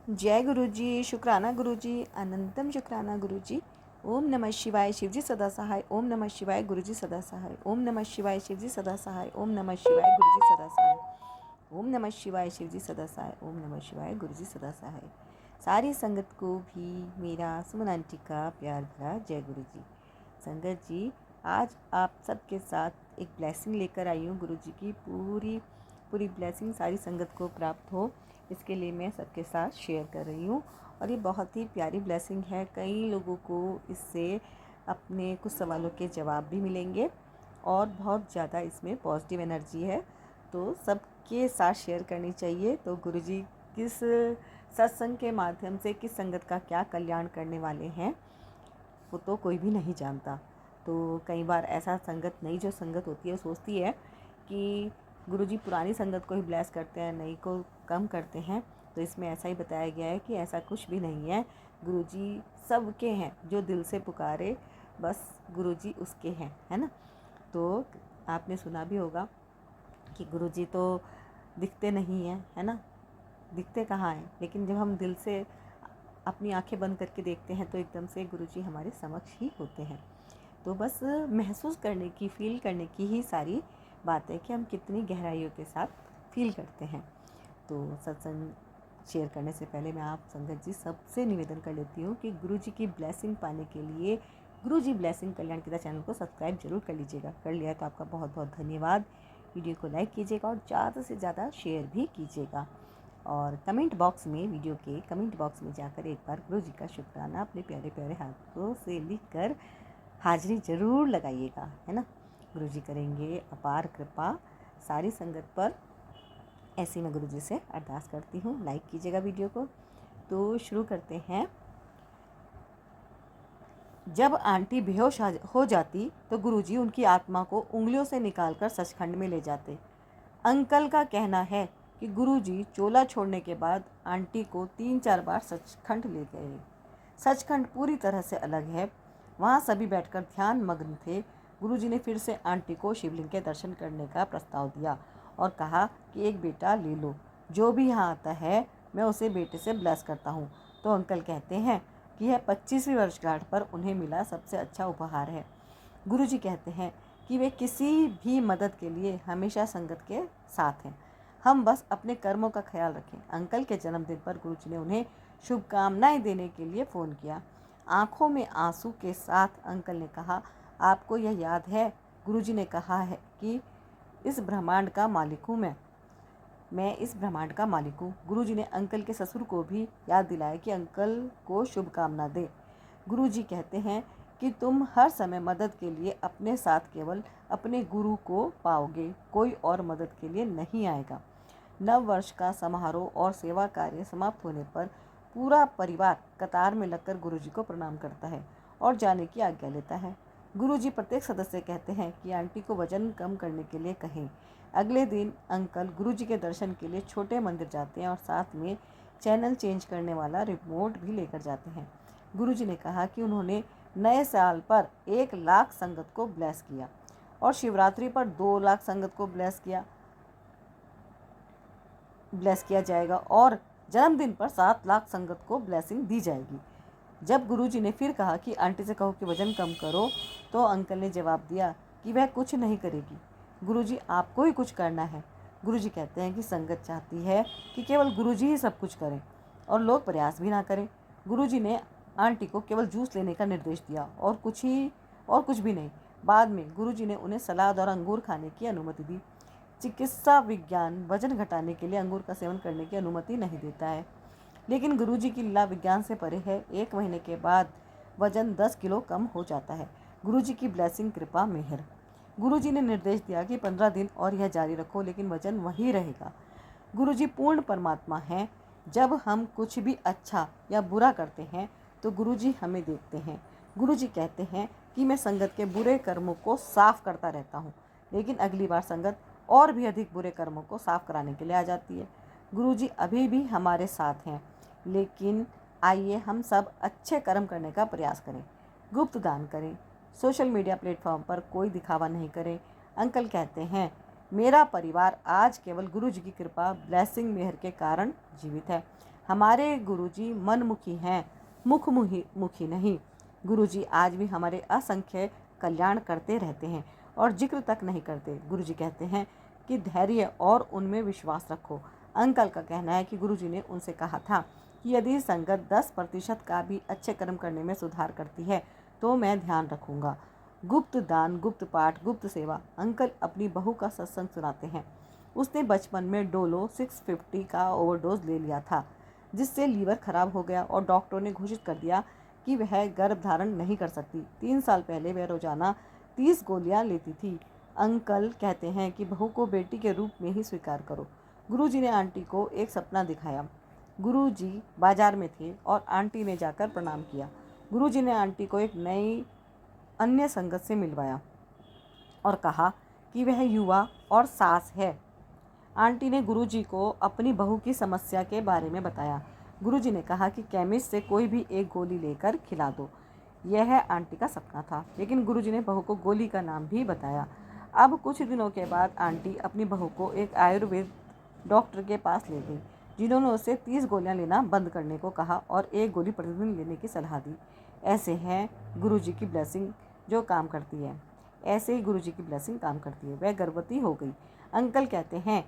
जय गुरु जी, शुक्राना गुरु जी, अनंतम शुक्राना गुरु जी। ओम नमः शिवाय, शिवजी सदा सहाय। ओम नमः शिवाय, गुरु जी सदा सहाय। ओम नमः शिवाय, शिवजी सदा सहाय। ओम नमः शिवाय, गुरु जी सदा सहाय। ओम नमः शिवाय, शिवजी सदा सहाय। ओम नमः शिवाय, गुरु जी सदा सहाय। सारी संगत को भी मेरा सुमन आंटी का प्यार भरा जय गुरु जी। संगत जी, आज आप सबके साथ एक ब्लेसिंग लेकर आई हूँ। गुरु जी की पूरी पूरी ब्लेसिंग सारी संगत को प्राप्त हो, इसके लिए मैं सबके साथ शेयर कर रही हूँ। और ये बहुत ही प्यारी ब्लेसिंग है। कई लोगों को इससे अपने कुछ सवालों के जवाब भी मिलेंगे और बहुत ज़्यादा इसमें पॉजिटिव एनर्जी है, तो सबके साथ शेयर करनी चाहिए। तो गुरुजी किस सत्संग के माध्यम से किस संगत का क्या कल्याण करने वाले हैं वो तो कोई भी नहीं जानता। तो कई बार ऐसा संगत, नई जो संगत होती है सोचती है कि गुरुजी पुरानी संगत को ही ब्लेस करते हैं, नई को कम करते हैं। तो इसमें ऐसा ही बताया गया है कि ऐसा कुछ भी नहीं है। गुरुजी सबके हैं, जो दिल से पुकारे बस गुरुजी उसके हैं, है ना। तो आपने सुना भी होगा कि गुरुजी तो दिखते नहीं हैं, है ना। दिखते कहाँ हैं, लेकिन जब हम दिल से अपनी आंखें बंद करके देखते हैं तो एकदम से गुरुजी हमारे समक्ष ही होते हैं। तो बस महसूस करने की, फील करने की ही सारी बात है कि हम कितनी गहराइयों के साथ फील करते हैं। तो सत्संग शेयर करने से पहले मैं आप संगत जी सबसे निवेदन कर लेती हूँ कि गुरुजी की ब्लेसिंग पाने के लिए गुरुजी ब्लेसिंग कल्याण गीता चैनल को सब्सक्राइब जरूर कर लीजिएगा। कर लिया है तो आपका बहुत बहुत धन्यवाद। वीडियो को लाइक कीजिएगा और ज़्यादा से ज़्यादा शेयर भी कीजिएगा। और कमेंट बॉक्स में, वीडियो के कमेंट बॉक्स में जाकर एक बार गुरुजी का शुक्राना अपने प्यारे प्यारे हाथों से लिखकर हाजिरी ज़रूर लगाइएगा, है ना। गुरुजी करेंगे अपार कृपा सारी संगत पर, ऐसी मैं गुरुजी से अरदास करती हूँ। लाइक कीजिएगा वीडियो को। तो शुरू करते हैं। जब आंटी बेहोश हो जाती तो गुरुजी उनकी आत्मा को उंगलियों से निकालकर सचखंड में ले जाते। अंकल का कहना है कि गुरुजी चोला छोड़ने के बाद आंटी को 3-4 बार सचखंड ले गए। सचखंड पूरी तरह से अलग है। वहाँ सभी बैठकर ध्यान मग्न थे। गुरुजी ने फिर से आंटी को शिवलिंग के दर्शन करने का प्रस्ताव दिया और कहा कि एक बेटा ले लो, जो भी यहाँ आता है मैं उसे बेटे से ब्लेस करता हूँ। तो अंकल कहते हैं कि यह 25वीं वर्षगांठ पर उन्हें मिला सबसे अच्छा उपहार है। गुरुजी कहते हैं कि वे किसी भी मदद के लिए हमेशा संगत के साथ हैं, हम बस अपने कर्मों का ख्याल रखें। अंकल के जन्मदिन पर गुरुजी ने उन्हें शुभकामनाएं देने के लिए फ़ोन किया। आंखों में आंसू के साथ अंकल ने कहा, आपको यह याद है गुरुजी ने कहा है कि इस ब्रह्मांड का मालिक हूँ मैं इस ब्रह्मांड का मालिक हूँ। गुरुजी ने अंकल के ससुर को भी याद दिलाया कि अंकल को शुभकामना दे। गुरुजी कहते हैं कि तुम हर समय मदद के लिए अपने साथ केवल अपने गुरु को पाओगे, कोई और मदद के लिए नहीं आएगा। नव वर्ष का समारोह और सेवा कार्य समाप्त होने पर पूरा परिवार कतार में लगकर गुरुजी को प्रणाम करता है और जाने की आज्ञा लेता है। गुरुजी प्रत्येक सदस्य कहते हैं कि आंटी को वजन कम करने के लिए कहें। अगले दिन अंकल गुरुजी के दर्शन के लिए छोटे मंदिर जाते हैं और साथ में चैनल चेंज करने वाला रिमोट भी लेकर जाते हैं। गुरुजी ने कहा कि उन्होंने नए साल पर 1 लाख संगत को ब्लेस किया और शिवरात्रि पर 2 लाख संगत को ब्लेस किया जाएगा और जन्मदिन पर 7 लाख संगत को ब्लेसिंग दी जाएगी। जब गुरुजी ने फिर कहा कि आंटी से कहो कि वजन कम करो, तो अंकल ने जवाब दिया कि वह कुछ नहीं करेगी, गुरुजी आपको ही कुछ करना है। गुरुजी कहते हैं कि संगत चाहती है कि केवल गुरुजी ही सब कुछ करें और लोग प्रयास भी ना करें। गुरुजी ने आंटी को केवल जूस लेने का निर्देश दिया और कुछ भी नहीं। बाद में गुरुजी ने उन्हें सलाद और अंगूर खाने की अनुमति दी। चिकित्सा विज्ञान वजन घटाने के लिए अंगूर का सेवन करने की अनुमति नहीं देता है, लेकिन गुरुजी की लीला विज्ञान से परे है। 1 महीने के बाद वजन 10 किलो कम हो जाता है। गुरुजी की ब्लेसिंग, कृपा, मेहर। गुरुजी ने निर्देश दिया कि 15 दिन और यह जारी रखो, लेकिन वजन वही रहेगा। गुरुजी पूर्ण परमात्मा हैं। जब हम कुछ भी अच्छा या बुरा करते हैं तो गुरुजी हमें देखते हैं। गुरुजी कहते हैं कि मैं संगत के बुरे कर्मों को साफ करता रहता हूँ, लेकिन अगली बार संगत और भी अधिक बुरे कर्मों को साफ कराने के लिए आ जाती है। गुरुजी अभी भी हमारे साथ हैं, लेकिन आइए हम सब अच्छे कर्म करने का प्रयास करें, गुप्त दान करें, सोशल मीडिया प्लेटफॉर्म पर कोई दिखावा नहीं करें। अंकल कहते हैं, मेरा परिवार आज केवल गुरुजी की कृपा, ब्लेसिंग, मेहर के कारण जीवित है। हमारे गुरुजी मनमुखी हैं, मुखी नहीं। गुरुजी आज भी हमारे असंख्य कल्याण करते रहते हैं और जिक्र तक नहीं करते। गुरुजी कहते हैं कि धैर्य और उनमें विश्वास रखो। अंकल का कहना है कि गुरुजी ने उनसे कहा था कि यदि संगत 10% का भी अच्छे कर्म करने में सुधार करती है तो मैं ध्यान रखूंगा। गुप्त दान, गुप्त पाठ, गुप्त सेवा। अंकल अपनी बहू का सत्संग सुनाते हैं। उसने बचपन में डोलो 650 का ओवरडोज ले लिया था, जिससे लीवर खराब हो गया और डॉक्टरों ने घोषित कर दिया कि वह गर्भ धारण नहीं कर सकती। 3 साल पहले वह रोजाना 30 गोलियां लेती थी। अंकल कहते हैं कि बहू को बेटी के रूप में ही स्वीकार करो। गुरुजी ने आंटी को एक सपना दिखाया। गुरुजी बाजार में थे और आंटी ने जाकर प्रणाम किया। गुरुजी ने आंटी को एक नई अन्य संगत से मिलवाया और कहा कि वह युवा और सास है। आंटी ने गुरुजी को अपनी बहू की समस्या के बारे में बताया। गुरुजी ने कहा कि केमिस्ट से कोई भी एक गोली लेकर खिला दो। यह आंटी का सपना था, लेकिन गुरुजी ने बहू को गोली का नाम भी बताया। अब कुछ दिनों के बाद आंटी अपनी बहू को एक आयुर्वेद डॉक्टर के पास ले गई, जिन्होंने उसे 30 गोलियां लेना बंद करने को कहा और 1 गोली प्रतिदिन लेने की सलाह दी। ऐसे हैं गुरुजी की ब्लेसिंग जो काम करती है। ऐसे ही गुरुजी की ब्लेसिंग काम करती है। वह गर्भवती हो गई। अंकल कहते हैं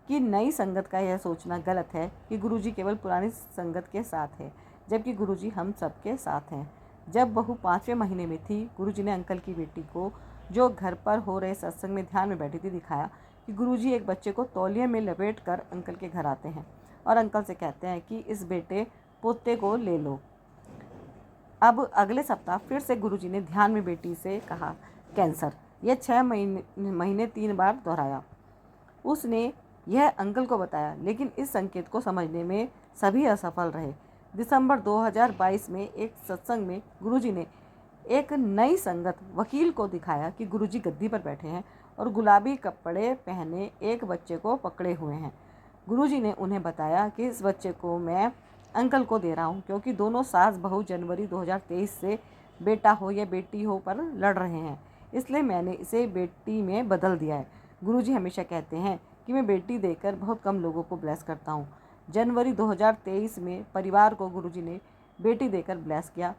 कि नई संगत का यह सोचना गलत है कि गुरुजी केवल पुरानी संगत के साथ है, जबकि गुरुजी हम सबके साथ हैं। जब बहू 5वें महीने में थी, गुरुजी ने अंकल की बेटी को, जो घर पर हो रहे सत्संग में ध्यान में बैठी थी, दिखाया कि गुरुजी एक बच्चे को तौलिए में लपेट कर अंकल के घर आते हैं और अंकल से कहते हैं कि इस बेटे पोते को ले लो। अब अगले सप्ताह फिर से गुरुजी ने ध्यान में बेटी से कहा कैंसर। यह 6 महीने 3 बार दोहराया। उसने यह अंकल को बताया, लेकिन इस संकेत को समझने में सभी असफल रहे। दिसंबर 2022 में एक सत्संग में गुरुजी ने एक नई संगत वकील को दिखाया कि गुरुजी गद्दी पर बैठे हैं और गुलाबी कपड़े पहने एक बच्चे को पकड़े हुए हैं। गुरुजी ने उन्हें बताया कि इस बच्चे को मैं अंकल को दे रहा हूं, क्योंकि दोनों सास बहू जनवरी 2023 से बेटा हो या बेटी हो पर लड़ रहे हैं, इसलिए मैंने इसे बेटी में बदल दिया है। गुरुजी हमेशा कहते हैं कि मैं बेटी देकर बहुत कम लोगों को ब्लेस करता हूँ। जनवरी 2023 में परिवार को गुरुजी ने बेटी देकर ब्लेस किया।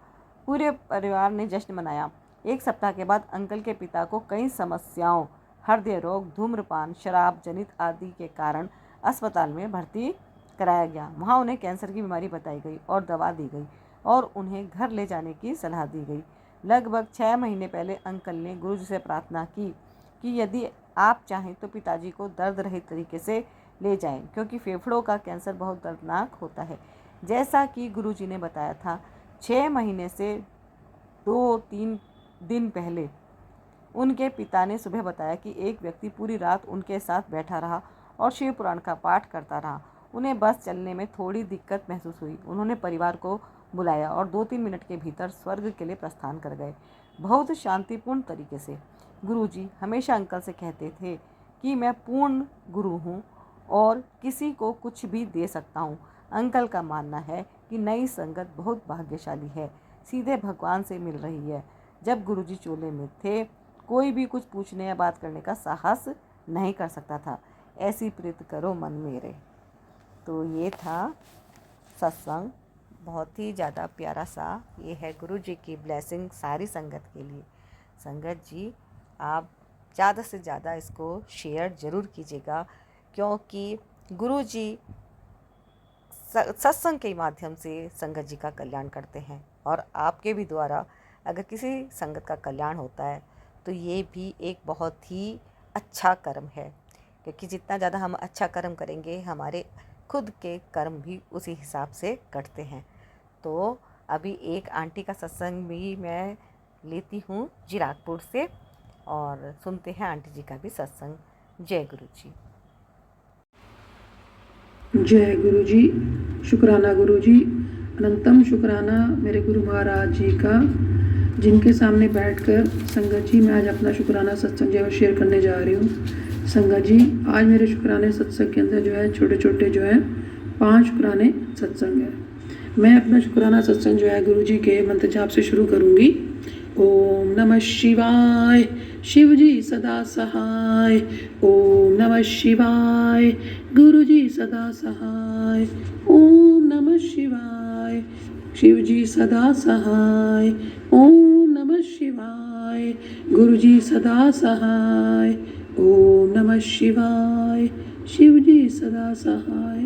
पूरे परिवार ने जश्न मनाया। 1 सप्ताह के बाद अंकल के पिता को कई समस्याओं, हृदय रोग, धूम्रपान, शराब जनित आदि के कारण अस्पताल में भर्ती कराया गया। वहाँ उन्हें कैंसर की बीमारी बताई गई और दवा दी गई और उन्हें घर ले जाने की सलाह दी गई। लगभग 6 महीने पहले अंकल ने गुरुजी से प्रार्थना की कि यदि आप चाहें तो पिताजी को दर्द रहित तरीके से ले जाएं, क्योंकि फेफड़ों का कैंसर बहुत दर्दनाक होता है। जैसा कि गुरुजी ने बताया था, 6 महीने से 2-3 दिन पहले उनके पिता ने सुबह बताया कि एक व्यक्ति पूरी रात उनके साथ बैठा रहा और शिव पुराण का पाठ करता रहा। उन्हें बस चलने में थोड़ी दिक्कत महसूस हुई। उन्होंने परिवार को बुलाया और 2-3 मिनट के भीतर स्वर्ग के लिए प्रस्थान कर गए, बहुत शांतिपूर्ण तरीके से। गुरुजी हमेशा अंकल से कहते थे कि मैं पूर्ण गुरु हूँ और किसी को कुछ भी दे सकता हूँ। अंकल का मानना है कि नई संगत बहुत भाग्यशाली है, सीधे भगवान से मिल रही है। जब गुरुजी चोले में थे, कोई भी कुछ पूछने या बात करने का साहस नहीं कर सकता था। ऐसी प्रीत करो मन मेरे। तो ये था सत्संग, बहुत ही ज़्यादा प्यारा सा। ये है गुरुजी की ब्लेसिंग सारी संगत के लिए। संगत जी, आप ज़्यादा से ज़्यादा इसको शेयर ज़रूर कीजिएगा, क्योंकि गुरुजी सत्संग के माध्यम से संगत जी का कल्याण करते हैं और आपके भी द्वारा अगर किसी संगत का कल्याण होता है तो ये भी एक बहुत ही अच्छा कर्म है, क्योंकि जितना ज़्यादा हम अच्छा कर्म करेंगे हमारे खुद के कर्म भी उसी हिसाब से कटते हैं। तो अभी एक आंटी का सत्संग भी मैं लेती हूँ चिरागपुर से और सुनते हैं आंटी जी का भी सत्संग। जय गुरु जी। जय गुरु जी। शुक्राना गुरु जी, अनंतम शुक्राना मेरे गुरु महाराज जी का, जिनके सामने बैठकर संगत जी मैं आज अपना शुक्राना सत्संग जो है शेयर करने जा रही हूँ। संगत जी, आज मेरे शुक्राने सत्संग के अंदर जो है छोटे छोटे जो है 5 शुक्राने सत्संग है। मैं अपना शुक्राना सत्संग जो है गुरु जी के मंत्र जाप से शुरू करूँगी। ओम नमः शिवाय, शिव जी सदा सहाय। ओम नमः शिवाय। गुरु जी सदा सहाय। ओम नमः शिवाय। शिव जी सदा सहाय। ओम नमः शिवाय। गुरु जी सदा सहाय। ओम नमः शिवाय। शिव जी सदा सहाय।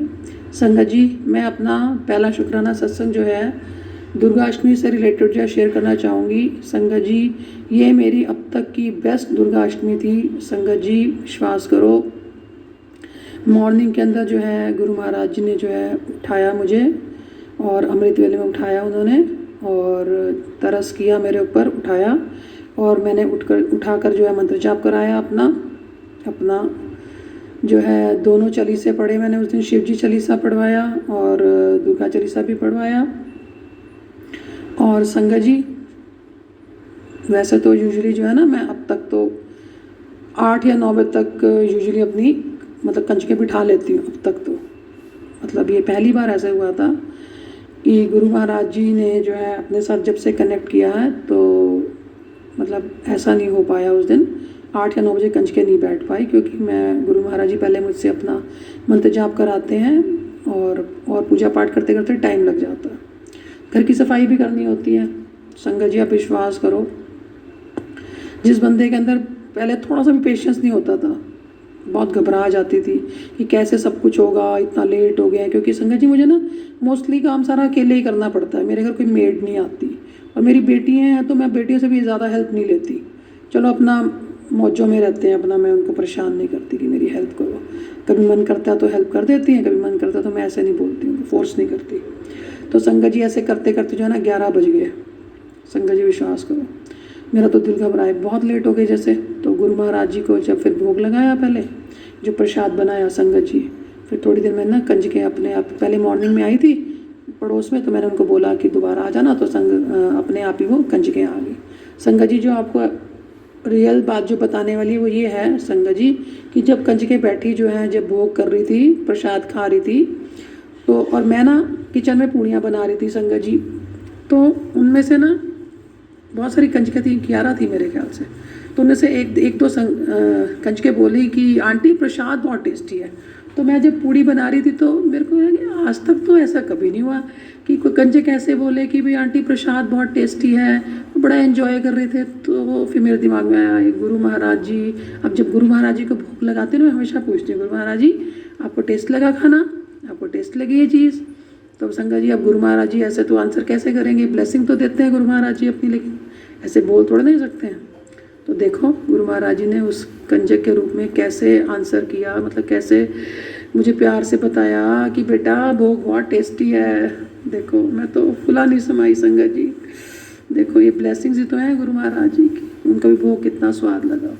संगत जी, मैं अपना पहला शुक्राना सत्संग जो है दुर्गाष्टमी से रिलेटेड जो शेयर करना चाहूँगी। संगत जी, ये मेरी अब तक की बेस्ट दुर्गाष्टमी थी। संगत जी, विश्वास करो, मॉर्निंग के अंदर जो है गुरु महाराज जी ने जो है उठाया मुझे, और अमृत वेले में उठाया उन्होंने, और तरस किया मेरे ऊपर, उठाया, और मैंने उठाकर जो है मंत्र जाप कराया अपना जो है दोनों चालीसे पढ़े मैंने उस दिन। शिव जी चालीसा पढ़वाया और दुर्गा चालीसा भी पढ़वाया। और संगत जी, वैसे तो यूजुअली जो है ना, मैं अब तक तो 8 या 9 बजे तक यूजुअली अपनी मतलब कंजकें बिठा लेती हूँ अब तक तो। मतलब ये पहली बार ऐसा हुआ था कि गुरु महाराज जी ने जो है अपने साथ जब से कनेक्ट किया है तो मतलब ऐसा नहीं हो पाया उस दिन। 8 या 9 बजे कंजकें नहीं बैठ पाई, क्योंकि मैं गुरु महाराज जी पहले मुझसे अपना मंत्र जाप कराते हैं और पूजा पाठ करते करते टाइम लग जाता है। घर की सफाई भी करनी होती है। संगत जी, आप विश्वास करो, जिस बंदे के अंदर पहले थोड़ा सा भी पेशेंस नहीं होता था, बहुत घबरा जाती थी कि कैसे सब कुछ होगा, इतना लेट हो गया है। क्योंकि संगत जी, मुझे ना मोस्टली काम सारा अकेले ही करना पड़ता है। मेरे घर कोई मेड नहीं आती, और मेरी बेटियाँ हैं तो मैं बेटियों से भी ज़्यादा हेल्प नहीं लेती। चलो अपना मौजों में रहते हैं अपना, मैं उनको परेशान नहीं करती कि मेरी हेल्प करो। कभी मन करता है तो हेल्प कर देती हैं, कभी मन करता है तो मैं ऐसे नहीं बोलती हूँ, फोर्स नहीं करती। तो संगत जी, ऐसे करते करते जो है ना 11 बज गए। संगत जी, विश्वास करो, मेरा तो दिल घबराए, बहुत लेट हो गए जैसे। तो गुरु महाराज जी को जब फिर भोग लगाया, पहले जो प्रसाद बनाया संगत जी, फिर थोड़ी देर में ना कंजकें अपने आप, पहले मॉर्निंग में आई थी पड़ोस में, तो मैंने उनको बोला कि दोबारा आ जाना, तो अपने आप ही वो कंजकें आ गई। संगत जी, जो आपको रियल बात जो बताने वाली है वो ये है संगत जी, कि जब कंजकें बैठी जो है, जब भोग कर रही थी, प्रसाद खा रही थी, तो और मैं ना किचन में पूड़ियाँ बना रही थी संगत जी, तो उनमें से ना बहुत सारी कंजकें थी, 11 थी मेरे ख्याल से। तो उनमें से एक दो कंजकें बोली कि आंटी प्रसाद बहुत टेस्टी है। तो मैं जब पूड़ी बना रही थी तो मेरे को लगा कि आज तक तो ऐसा कभी नहीं हुआ कि कोई कंजक ऐसे बोले कि भाई आंटी प्रसाद बहुत टेस्टी है। तो बड़ा एंजॉय कर रहे थे। तो फिर मेरे दिमाग में आया ये गुरु महाराज जी, अब जब गुरु महाराज जी को भूख लगाते हैं ना, मैं हमेशा पूछती हूँ, गुरु महाराज जी आपको टेस्ट लगा खाना, आपको टेस्ट लगी ये चीज़? तो संगत जी, अब गुरु महाराज जी ऐसे तो आंसर कैसे करेंगे? ब्लेसिंग तो देते हैं गुरु महाराज जी अपनी, लेकिन ऐसे बोल थोड़ा नहीं सकते हैं। तो देखो गुरु महाराज जी ने उस कंजक के रूप में कैसे आंसर किया, मतलब कैसे मुझे प्यार से बताया कि बेटा भोग बहुत टेस्टी है। देखो मैं तो फुला नहीं समाई संगत जी। देखो ये ब्लेसिंग्स ही तो हैं गुरु महाराज जी की, उनका भी भोग कितना स्वाद लगा।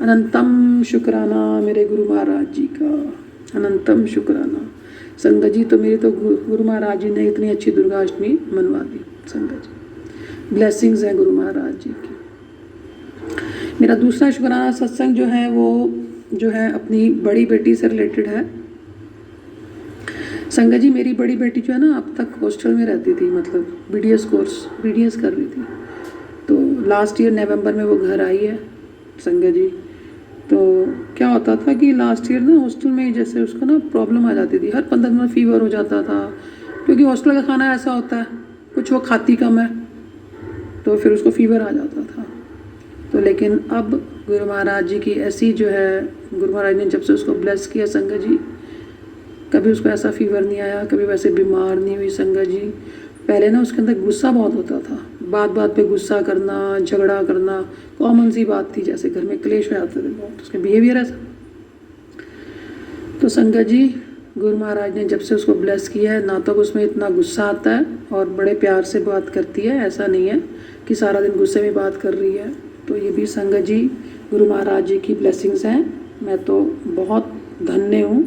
अनंतम शुक्राना मेरे गुरु महाराज जी का, अनंतम शुक्राना। संगत जी, तो मेरी तो गुरु महाराज जी ने इतनी अच्छी दुर्गाष्टमी मनवा दी। संगत जी, ब्लेसिंग्स हैं गुरु महाराज जी की। मेरा दूसरा शुक्राना सत्संग जो है वो जो है अपनी बड़ी बेटी से रिलेटेड है। संगत जी, मेरी बड़ी बेटी जो है ना अब तक हॉस्टल में रहती थी, मतलब BDS कोर्स BDS कर रही थी। तो लास्ट ईयर नवंबर में वो घर आई है संगत जी। तो क्या होता था कि लास्ट ईयर ना हॉस्टल में जैसे उसको ना प्रॉब्लम आ जाती थी, हर 15 दिन फीवर हो जाता था, क्योंकि हॉस्टल का खाना ऐसा होता है, कुछ वो खाती कम है, तो फिर उसको फीवर आ जाता था। तो लेकिन अब गुरु महाराज जी की ऐसी जो है, गुरु महाराज ने जब से उसको ब्लेस किया संगत जी, कभी उसको ऐसा फीवर नहीं आया, कभी वैसे बीमार नहीं हुई संगत जी। पहले ना उसके अंदर गुस्सा बहुत होता था, बात बात पे गुस्सा करना, झगड़ा करना कॉमन सी बात थी, जैसे घर में क्लेश हो जाते थे बहुत, उसके बिहेवियर ऐसा। तो संगत जी, गुरु महाराज ने जब से उसको ब्लेस किया है, ना तो उसमें इतना गुस्सा आता है और बड़े प्यार से बात करती है, ऐसा नहीं है कि सारा दिन गुस्से में बात कर रही है। तो ये भी संगत जी गुरु महाराज जी की ब्लेसिंग्स हैं। मैं तो बहुत धन्य हूँ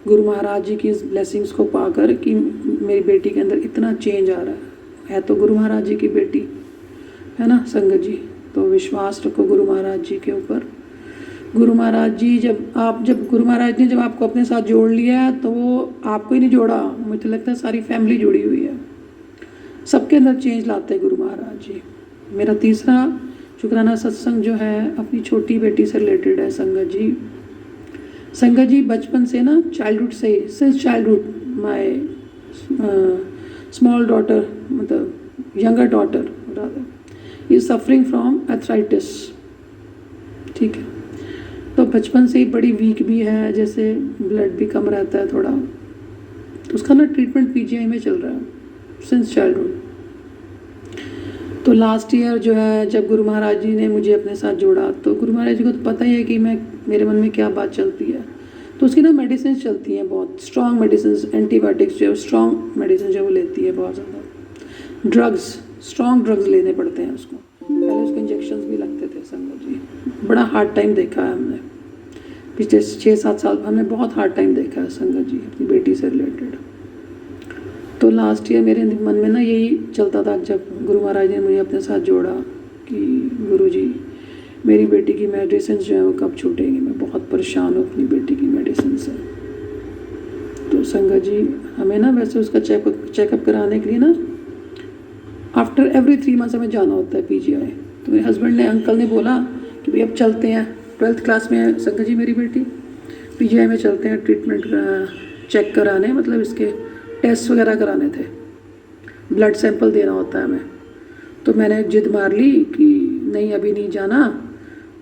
गुरु महाराज जी की इस ब्लेसिंग्स को पाकर कि मेरी बेटी के अंदर इतना चेंज आ रहा है तो गुरु महाराज जी की बेटी है ना संगत जी। तो विश्वास रखो गुरु महाराज जी के ऊपर। गुरु महाराज जी जब गुरु महाराज ने जब आपको अपने साथ जोड़ लिया है तो वो आपको ही नहीं जोड़ा, मुझे लगता है सारी फैमिली जुड़ी हुई है, सबके अंदर चेंज लाते हैं गुरु महाराज जी। मेरा तीसरा शुक्राना सत्संग जो है अपनी छोटी बेटी से रिलेटेड है संगत जी। संगत जी बचपन से ना, चाइल्डहुड से, since childhood my small daughter, मतलब younger daughter rather, is suffering from arthritis. ठीक है, तो बचपन से ही बड़ी वीक भी है, जैसे ब्लड भी कम रहता है थोड़ा, तो उसका ना ट्रीटमेंट पीजीआई में चल रहा है सिंस चाइल्डहुड। तो लास्ट ईयर जो है जब गुरु महाराज जी ने मुझे अपने साथ जोड़ा, तो गुरु महाराज जी को तो पता ही है कि मेरे मन में क्या बात चलती है। तो उसकी ना मेडिसिन चलती हैं, बहुत स्ट्रॉन्ग मेडिसिन, एंटीबायोटिक्स जो है स्ट्रॉन्ग मेडिसिन जो वो लेती है बहुत ज़्यादा। ड्रग्स, स्ट्रॉन्ग ड्रग्स लेने पड़ते हैं उसको, पहले उसके इंजेक्शंस भी लगते थे संगत जी। बड़ा हार्ड टाइम देखा है हमने पिछले 6-7 साल, हमने बहुत हार्ड टाइम देखा है संगत जी अपनी बेटी से रिलेटेड। तो लास्ट ईयर मेरे मन में ना यही चलता था, जब गुरु महाराज ने मुझे अपने साथ जोड़ा कि गुरु जी मेरी बेटी की मेडिसिन जो है वो कब छूटेंगी, मैं बहुत परेशान हूँ अपनी बेटी की मेडिसिन से। तो संगत जी हमें ना वैसे उसका चेकअप कराने के लिए ना आफ्टर एवरी 3 मंथ्स हमें जाना होता है पीजीआई। तो मेरे हस्बैंड ने, अंकल ने बोला कि भाई अब चलते हैं, 12th क्लास में है संगत जी मेरी बेटी, पीजीआई में चलते हैं ट्रीटमेंट चेक कराने, मतलब इसके टेस्ट वगैरह कराने थे, ब्लड सैंपल देना होता है हमें। तो मैंने जिद मार ली कि नहीं अभी नहीं जाना,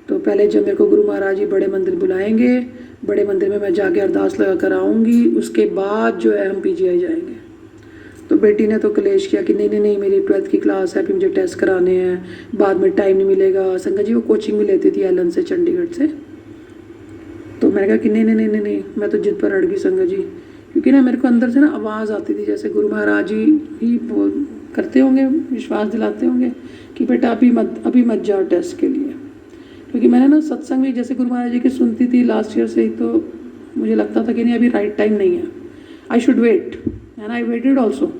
तो पहले जब मेरे को गुरु महाराज जी बड़े मंदिर बुलाएंगे, बड़े मंदिर में मैं जाके अरदास लगा कर आऊँगी, उसके बाद जो है हम पीजीआई जाएंगे। तो बेटी ने तो कलेश किया कि नहीं मेरी 12th की क्लास है, फिर मुझे टेस्ट कराने हैं, बाद में टाइम नहीं मिलेगा। संगत जी वो कोचिंग भी लेती थी एलन से, चंडीगढ़ से। तो मैंने कहा कि नहीं, मैं तो जिद पर अड़ गई संगत जी, क्योंकि ना मेरे को अंदर से ना आवाज़ आती थी, जैसे गुरु महाराज जी ही बोल करते होंगे, विश्वास दिलाते होंगे कि बेटा अभी मत जाओ टेस्ट के लिए। क्योंकि मैंने ना सत्संग भी जैसे गुरु महाराज जी की सुनती थी लास्ट ईयर से ही, तो मुझे लगता था कि नहीं अभी राइट टाइम नहीं है, I should wait, and I waited also.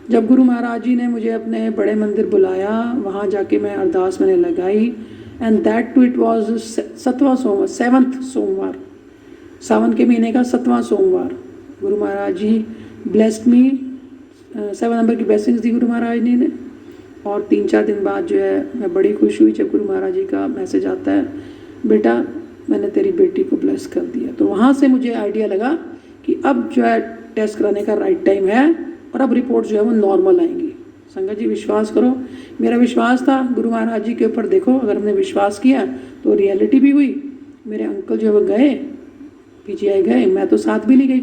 जब गुरु महाराज जी ने मुझे अपने बड़े मंदिर बुलाया, वहाँ जाके मैं अरदास मैंने लगाई, and that too it was 7वां सोमवार, सावन के महीने का 7वां सोमवार। Guru Maharaj ji blessed me, 7 number की ब्लेसिंग्स दी गुरु महाराज जी ने। और 3-4 दिन बाद जो है मैं बड़ी खुश हुई जब गुरु महाराज जी का मैसेज आता है, बेटा मैंने तेरी बेटी को ब्लेस कर दिया। तो वहाँ से मुझे आइडिया लगा कि अब जो है टेस्ट कराने का राइट टाइम है, और अब रिपोर्ट जो है वो नॉर्मल आएंगी। संगत जी विश्वास करो, मेरा विश्वास था गुरु महाराज जी के ऊपर, देखो अगर हमने विश्वास किया तो रियलिटी भी हुई। मेरे अंकल जो है वो गए, पीजीआई गए, मैं तो साथ भी नहीं गई,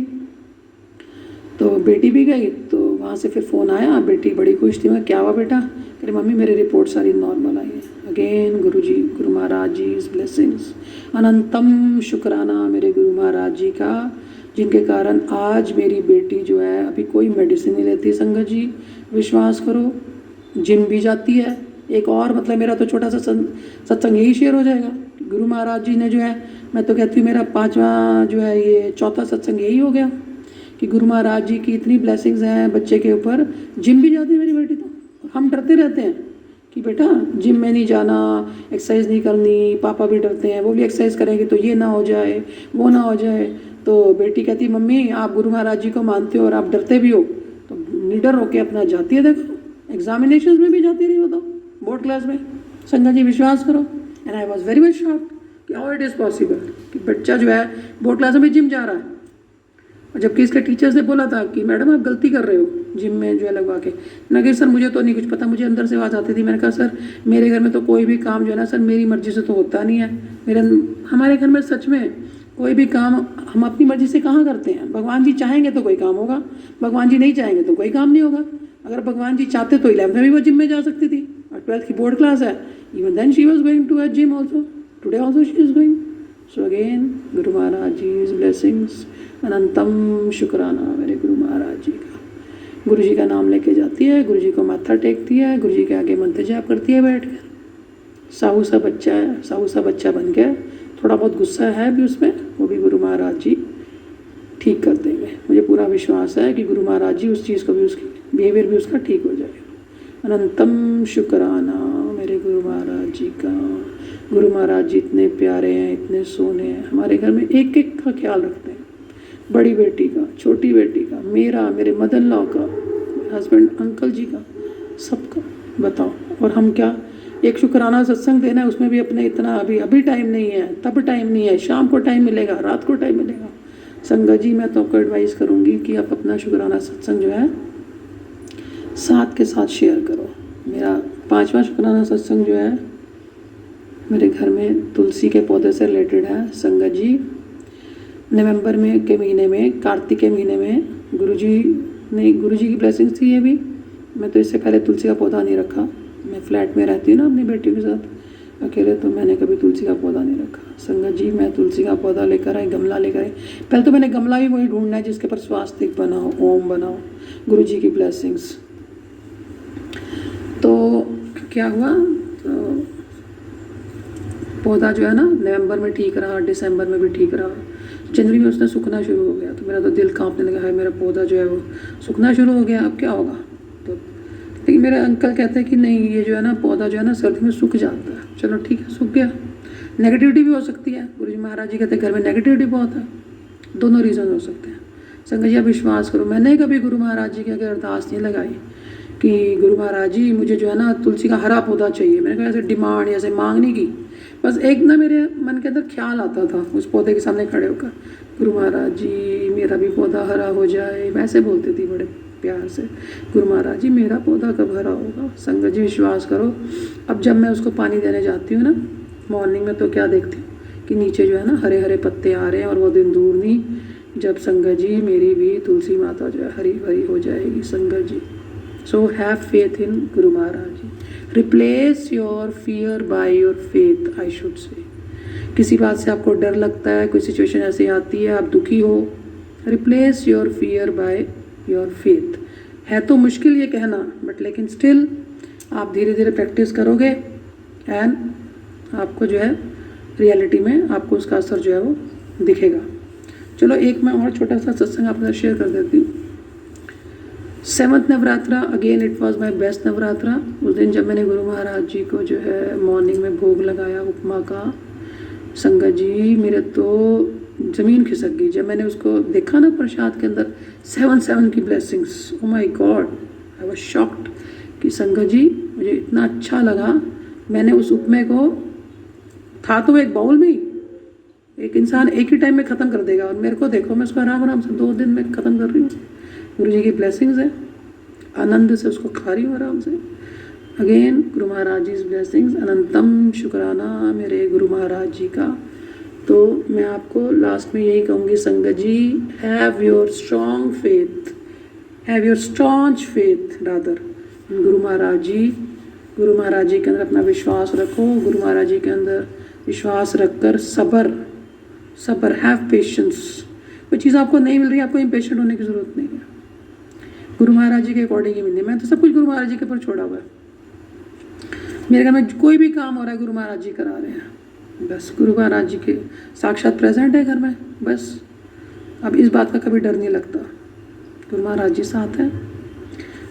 तो बेटी भी गई। तो वहाँ से फिर फ़ोन आया, बेटी बड़ी खुश थी, मैं क्या हुआ बेटा, अरे मम्मी मेरी रिपोर्ट सारी नॉर्मल आई है। Again Guru Maharaj ji is blessings, अनंतम शुक्राना मेरे गुरु महाराज जी का, जिनके कारण आज मेरी बेटी जो है अभी कोई मेडिसिन नहीं लेती। संगत जी विश्वास करो, जिम भी जाती है। एक और मतलब मेरा तो छोटा सा सत्संग यही शेयर हो जाएगा, गुरु महाराज जी ने जो है, मैं तो कहती हूँ मेरा 5वां जो है ये 4था सत्संग यही हो गया कि गुरु महाराज जी की इतनी ब्लेसिंग्स हैं बच्चे के ऊपर। जिम भी जाती है मेरी बेटी, तो हम डरते रहते हैं कि बेटा जिम में नहीं जाना, एक्सरसाइज नहीं करनी, पापा भी डरते हैं, वो भी एक्सरसाइज करेंगे तो ये ना हो जाए वो ना हो जाए। तो बेटी कहती मम्मी आप गुरु महाराज जी को मानते हो और आप डरते भी हो, तो निडर होके अपना जाती है, देखो एग्जामिनेशन में भी जाती रही, बताओ बोर्ड क्लास में। संगत जी विश्वास करो, and I was very much shocked कि हाउ इट इज़ पॉसिबल कि बच्चा जो है बोर्ड क्लास में जिम जा रहा है। और जबकि इसके टीचर्स ने बोला था कि मैडम आप गलती कर रहे हो जिम में जो है लगवा के। ना कि सर मुझे तो नहीं कुछ पता, मुझे अंदर से आवाज़ आती थी। मैंने कहा सर मेरे घर में तो कोई भी काम जो है ना सर मेरी मर्ज़ी से तो होता नहीं है। हमारे घर में सच में कोई भी काम हम अपनी मर्ज़ी से कहाँ करते हैं। भगवान जी चाहेंगे तो कोई काम होगा, भगवान जी नहीं चाहेंगे तो कोई काम नहीं होगा। अगर भगवान जी चाहते तो 11th में भी वो जिम में जा सकती थी, और 12th की बोर्ड क्लास है, even then she was going to a gym also, today also she is going. So again Guru Maharaj ji is blessings, अनंतम शुक्राना मेरे गुरु महाराज जी का। गुरु जी का नाम लेके जाती है, गुरु जी को माथा टेकती है, गुरु जी के आगे मंत्र जाप करती है बैठ कर। साहू सा बच्चा है, साहू सा बच्चा बन गया, थोड़ा बहुत गुस्सा है भी उसमें, वो भी गुरु महाराज जी ठीक कर देंगे। मुझे पूरा विश्वास है कि गुरु महाराज जी उस चीज़ को भी, उसकी बिहेवियर भी उसका ठीक हो जाएगा। अनंतम शुक्राना मेरे गुरु महाराज जी का। गुरु महाराज जी इतने प्यारे हैं, इतने सोने हैं, हमारे घर में एक एक का ख्याल रखते हैं, बड़ी बेटी का, छोटी बेटी का, मेरा, मेरे मदन लॉ का, हस्बैंड अंकल जी का, सबका। बताओ और हम क्या, एक शुक्राना सत्संग देना है, उसमें भी अपने इतना अभी टाइम नहीं है, तब टाइम नहीं है, शाम को टाइम मिलेगा, रात को टाइम मिलेगा। संगत जी मैं तो आपको एडवाइस करूँगी कि आप अपना शुक्राना सत्संग जो है साथ के साथ शेयर करो। मेरा 5वां शुक्राना सत्संग जो है मेरे घर में तुलसी के पौधे से रिलेटेड है। संगत जी नवंबर में के महीने में, कार्तिक के महीने में गुरुजी की ब्लेसिंग्स थी ये भी। मैं तो इससे पहले तुलसी का पौधा नहीं रखा, मैं फ्लैट में रहती हूँ ना अपनी बेटी के साथ अकेले, तो मैंने कभी तुलसी का पौधा नहीं रखा। संगत जी मैं तुलसी का पौधा लेकर आई, गमला लेकर आई। पहले तो मैंने गमला भी वही ढूंढना है जिसके ऊपर स्वास्तिक बनाओ, ओम बनाओ, गुरुजी की ब्लेसिंग्स। तो क्या हुआ, तो पौधा जो है ना नवंबर में ठीक रहा, दिसंबर में भी ठीक रहा, जनवरी में उसने सूखना शुरू हो गया। तो मेरा तो दिल कांपने लगा है, मेरा पौधा जो है वो सूखना शुरू हो गया, अब क्या होगा। तो लेकिन मेरे अंकल कहते हैं कि नहीं, ये जो है ना पौधा जो है ना सर्दी में सूख जाता है। चलो ठीक है, सूख गया। नेगेटिविटी भी हो सकती है, गुरुजी महाराज जी कहते हैं घर में नेगेटिविटी बहुत है, दोनों रीज़न हो सकते हैं। संगत जी आप विश्वास करो, मैंने कभी गुरु महाराज जी की आगे अरदास नहीं लगाई कि गुरु महाराज जी मुझे जो है ना तुलसी का हरा पौधा चाहिए। मैंने कहा ऐसे डिमांड ऐसे मांग नहीं की, बस एक ना मेरे मन के अंदर ख्याल आता था उस पौधे के सामने खड़े होकर, गुरु महाराज जी मेरा भी पौधा हरा हो जाए। वैसे बोलती थी बड़े प्यार से, गुरु महाराज जी मेरा पौधा कब हरा होगा। संगत जी विश्वास करो, अब जब मैं उसको पानी देने जाती हूँ ना मॉर्निंग में, तो क्या देखती हूँ कि नीचे जो है ना हरे हरे पत्ते आ रहे हैं, और वो दिन दूर नहीं जब संगत जी मेरी भी तुलसी माता जो है हरी भरी हो जाएगी। संगत जी so have faith in Guru Maharaj ji. Replace your fear by your faith, I should say. किसी बात से आपको डर लगता है, कोई सिचुएशन ऐसी आती है, आप दुखी हो, replace your fear by your faith. है तो मुश्किल ये कहना, बट लेकिन स्टिल आप धीरे धीरे प्रैक्टिस करोगे एंड आपको जो है रियलिटी में आपको उसका असर जो है वो दिखेगा। चलो एक मैं और छोटा सा सत्संग आपके साथ शेयर कर देती हूँ। 7th Navratra, again it was my best Navratra. उस दिन जब मैंने गुरु महाराज जी को जो है मॉर्निंग में भोग लगाया उपमा का, संगत जी मेरे तो ज़मीन खिसक गई जब मैंने उसको देखा ना प्रसाद के अंदर 7 की blessings. Oh my God, I was shocked कि संगत जी मुझे इतना अच्छा लगा। मैंने उस उपमे को, था तो एक बाउल में ही, एक इंसान एक ही टाइम में ख़त्म कर देगा, और मेरे को देखो मैं उसको आराम आराम से 2 दिन में ख़त्म कर रही हूँ। गुरु जी की ब्लेसिंग्स है, आनंद से उसको खा रही हूँ आराम से। अगेन गुरु महाराज जी ब्लेसिंग्स, अनंतम शुक्राना मेरे गुरु महाराज जी का। तो मैं आपको लास्ट में यही कहूँगी संगत जी, have your strong faith, have your staunch faith rather Guru Maharaj जी। गुरु महाराज जी के अंदर अपना विश्वास रखो, गुरु महाराज जी के अंदर विश्वास रखकर सब्र, हैव पेशेंस। कोई चीज़ आपको नहीं मिल रही, आपको इम्पेशेंट होने की ज़रूरत नहीं है, गुरु महाराज जी के अकॉर्डिंग ही मिलनी है। मैं तो सब कुछ गुरु महाराज जी के ऊपर छोड़ा हुआ है। मेरे घर में कोई भी काम हो रहा है गुरु महाराज जी करा रहे हैं, बस गुरु महाराज जी के साक्षात प्रेजेंट है घर में, बस अब इस बात का कभी डर नहीं लगता, गुरु महाराज जी साथ हैं।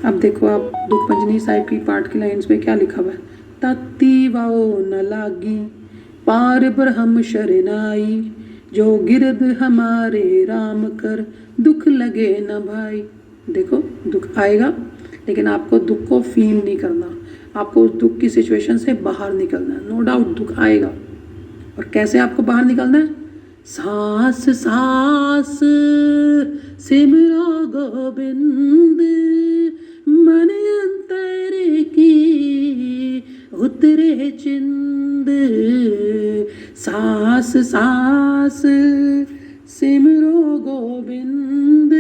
अब देखो आप दुख पंजनी साहिब की पाठ की लाइन्स में क्या लिखा हुआ है, ताती वाओ न लागी पार ब्रह्म शरनाई, जो गिरद हमारे राम कर दुख लगे न भाई। देखो दुख आएगा, लेकिन आपको दुख को फील नहीं करना, आपको उस दुख की सिचुएशन से बाहर निकलना है। नो डाउट दुख आएगा, और कैसे आपको बाहर निकलना है, सांस सांस सिमरो गोविंद, मन अंतर की उतरे चिंद, सांस सांस सिमरो गोविंद,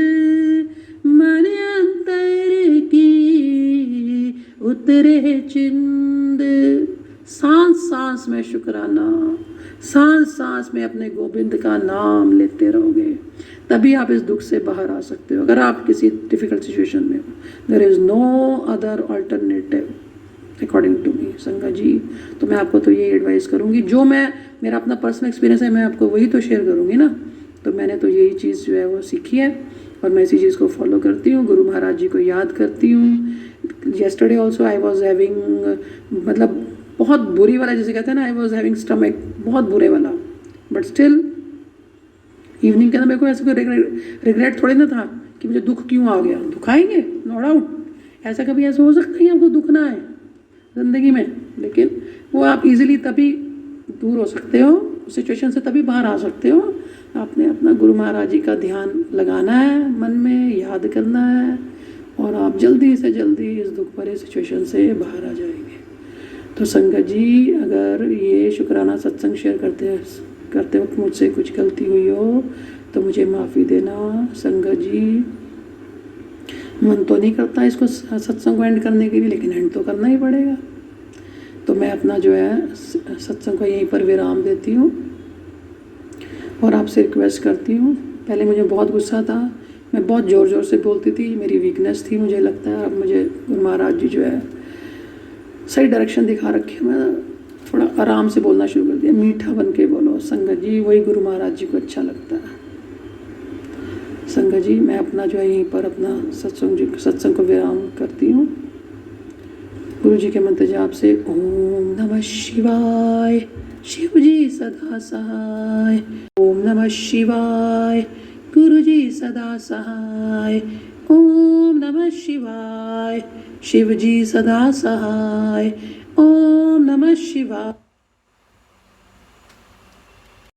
मन अंतर की उतरे चिंद। सांस सांस में शुक्राना, सांस सांस में अपने गोविंद का नाम लेते रहोगे, तभी आप इस दुख से बाहर आ सकते हो। अगर आप किसी डिफ़िकल्ट सिचुएशन में हो, there is no other alternative according to me sangat ji. तो मैं आपको तो यही एडवाइस करूँगी, जो मैं मेरा अपना पर्सनल एक्सपीरियंस है मैं आपको वही तो शेयर करूँगी ना। तो मैंने तो यही चीज़ जो है वो सीखी है, और मैं इसी चीज़ को फॉलो करती हूँ, गुरु महाराज जी को याद करती हूँ। Yesterday also I was having, मतलब बहुत बुरी वाला जिसे कहते हैं ना, आई वॉज हैविंग स्टमक बहुत बुरे वाला, बट स्टिल इवनिंग के अंदर मेरे को ऐसा कोई रिग्रेट थोड़ी ना था कि मुझे दुख क्यों आ गया। दुख आएंगे नो डाउट, ऐसा कभी ऐसा हो सकता है कि आपको दुख ना आए ज़िंदगी में, लेकिन वो आप इजीली तभी दूर हो सकते हो, सिचुएशन से तभी बाहर आ सकते हो, आपने अपना गुरु महाराज जी का ध्यान लगाना है, मन में याद करना है, और आप जल्दी से जल्दी इस दुख भरे सिचुएशन से बाहर आ जाएंगे। तो संगत जी, अगर ये शुक्राना सत्संग शेयर करते वक्त मुझसे कुछ गलती हुई हो तो मुझे माफ़ी देना। संगत जी, मन तो नहीं करता इसको सत्संग को एंड करने के लिए, लेकिन एंड तो करना ही पड़ेगा। तो मैं अपना जो है सत्संग को यहीं पर विराम देती हूँ और आपसे रिक्वेस्ट करती हूँ। पहले मुझे बहुत गुस्सा था, मैं बहुत ज़ोर ज़ोर से बोलती थी, मेरी वीकनेस थी मुझे लगता है। अब मुझे गुरु महाराज जी जो है सही डायरेक्शन दिखा रखी है, मैं थोड़ा आराम से बोलना शुरू कर दिया, मीठा बन के बोलो। संगत जी, वही गुरु महाराज जी को अच्छा लगता है। संगत जी, मैं अपना जो है यहीं पर अपना सत्संग को विराम करती हूँ। गुरु जी के मंत्र जाप से ओम नमः शिवाय, शिव जी सदा सहाय। ओम नमः शिवाय, गुरु जी सदा सहाय। ओम नमः शिवाय, शिव जी सदा सहाय। ओम नमः शिवाय।